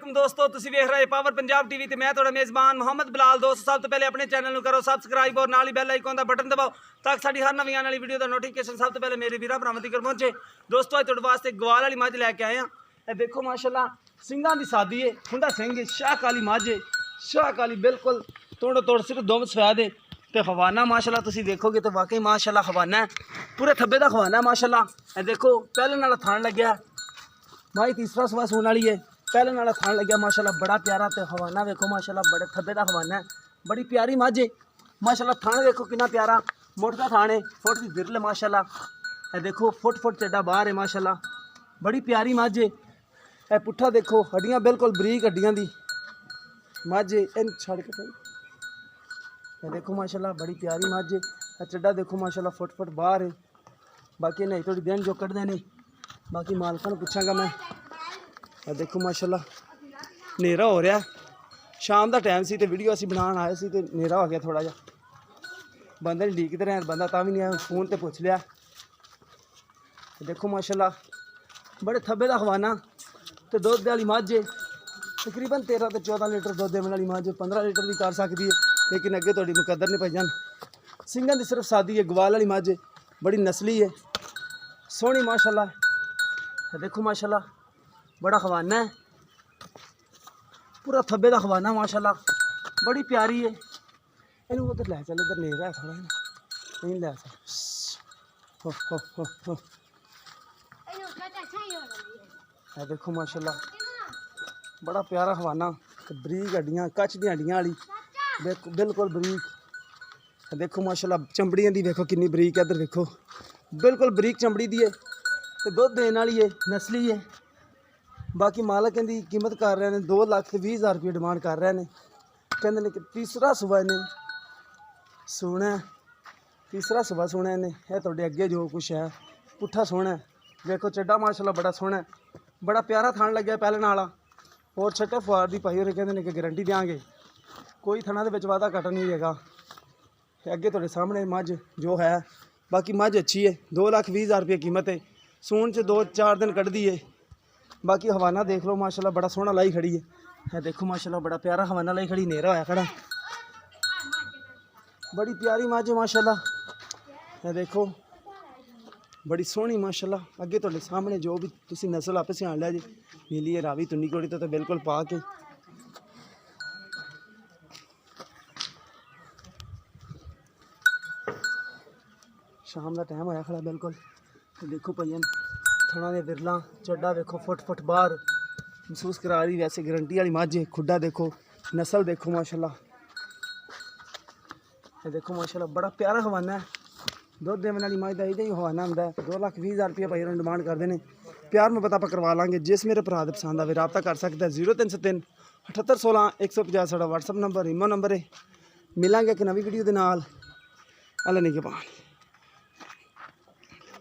वालेकुम दोस्तों, तुसीं वेख रहे पावर पंजाब टीवी ते मैं तुहाडा मेज़बान मोहम्मद बिलाल। दोस्त सब तो पहले अपने चैनल नूं करो सबसक्राइब और नाल ही बैल आइकन दा बटन दबाओ ताकि साडी हर नवीं आने वाली वीडियो दा नोटिफिकेशन सब तो पहले मेरे वीरां भरावां तक पहुंचे। दोस्तों अज तुहाडे वास्ते गवाल वाली मझ लैके आए हैं। ये देखो माशाल्लाह सिंगां दी सादी है, खुंडा सिंह है, शाह काली मझ है, शाह काली बिल्कुल तोड़ तोड़ सिर्फ दुम सफेद है ते खवाना माशाल्लाह तुसीं देखोगे तो वाकई माशाल्लाह खवाना है, पूरे थब्बे दा खवाना है माशाल्लाह। ये देखो पहले नाल थान लग्या माई तीसरा सवा सून वाली है, पहले नाल थान लग्या माशाल्लाह बड़ा प्यारा ते खवाना देखो माशाल्लाह बड़े थब्बे दा खवाना है, बड़ी प्यारी मझ है माशाल्लाह। थान देखो कितना प्यारा मोट का थान है, फुट दी दिरल माशाल्लाह। ये देखो फुट फुट चड्डा बाहर है माशाल्लाह, बड़ी प्यारी मझ है। ये पुट्ठा देखो हड्डियां बिल्कुल बरीक हड्डियां दी मझ है, इन छड़ के ये देखो माशाल्लाह बड़ी प्यारी मझ है। ये चड्डा देखो माशाल्लाह फुट फुट बाहर है। बाकी नहीं थोड़ी दिन जो कटदे नहीं, बाकी मालकां नूं पुछांगा मैं। ये देखो माशाल्लाह नेरा हो रहा, शाम का टाइम सी ते वीडियो असीं बनाउण आए सी ते नेरा हो गया थोड़ा जा, बंदे नहीं लीकते रहे, बंदा तां भी नहीं आया, फोन ते पुछ लिया। देखो माशाल्लाह बड़े थब्बे दा खवाना ते दुध वाली मझ है, तकरीबन 13 ते 14 लीटर दुध देने वाली मझ 15 लीटर भी कर सकती है, लेकिन अगे थोड़ी मुकद्दर नहीं भजन। सिंगां दी सिर्फ सादी है, गवाल वाली मझ है, बड़ी नस्ली है, सोहनी माशाल्लाह। देखो माशाल्लाह बड़ा खवाना है, पूरा थब्बे दा खवाना माशाल्लाह, बड़ी प्यारी है। इन्हूं उधर लै चल, इधर नेरा है थोड़ा नहीं लै चल। देखो माशाल्लाह बड़ा प्यारा खवाना, बरीक हड्डियां कच दी हड्डियां वाली बिल्कुल बरीक। देखो माशाल्लाह चमड़ियां दी देखो कितनी बरीक है, इधर देखो बिल्कुल बरीक चमड़ी दी है ते दुध देने वाली है, नस्ली है। बाकी मालक इनकी कीमत कर रहे हैं 2,20,000 रुपये डिमांड कर रहे हैं, कहते हैं कि तीसरा सुबह इन्हें सोना है, तीसरा सुबह सोना इन्हें। है थोड़े अगे जो कुछ है पुट्ठा सोना है, देखो चड्डा माशाल्लाह बड़ा सोहना है, बड़ा प्यारा थान लग्या पहले नाला और छट्टे फुआर की पाई हो, कहते हैं कि गारंटी देंगे, कोई थना के वादा घट नहीं रहेगा। अगे थोड़े सामने मझ जो है, बाकी मझ अच्छी है, 2,20,000 रुपये कीमत है, सून च 2-4 दिन कटदी है। बाकी हवाना देख लो माशाल्लाह बड़ा सोहना लाई खड़ी है। है देखो माशाल्लाह बड़ा प्यारा हवाना लाई खड़ी, नेरा होया खड़ा, बड़ी प्यारी मझ है माशाल्लाह। है देखो बड़ी सोहनी माशाल्लाह। अगे तुहाडे सामने जो भी तुसीं नस्ल आपे सियाण लिया जी, नीली है रावी तुन्नी कोड़ी तो बिल्कुल पा के। शाम का टाइम होया खड़ा बिल्कुल, तो देखो भैया थना दे विरला चड्डा देखो फुट फुट बाहर महसूस करा रही, वैसे गारंटी वाली मझ है। खुड्डा देखो नस्ल देखो माशाल्लाह। ये देखो माशाल्लाह बड़ा प्यारा खवाना है, दुध देने वाली मझ का ही खवाना होंदा है। 2,20,000 रुपये भाई डिमांड करते हैं, प्यार में पता करवा लाँगे। जिस मेरे भरा पसंद आए रबता कर सकता है 0303 7816 150 साडा व्हाट्सअप नंबर इमो नंबर है। मिलांगे एक नवी वीडियो के नाल। अल्लाह निगहबान।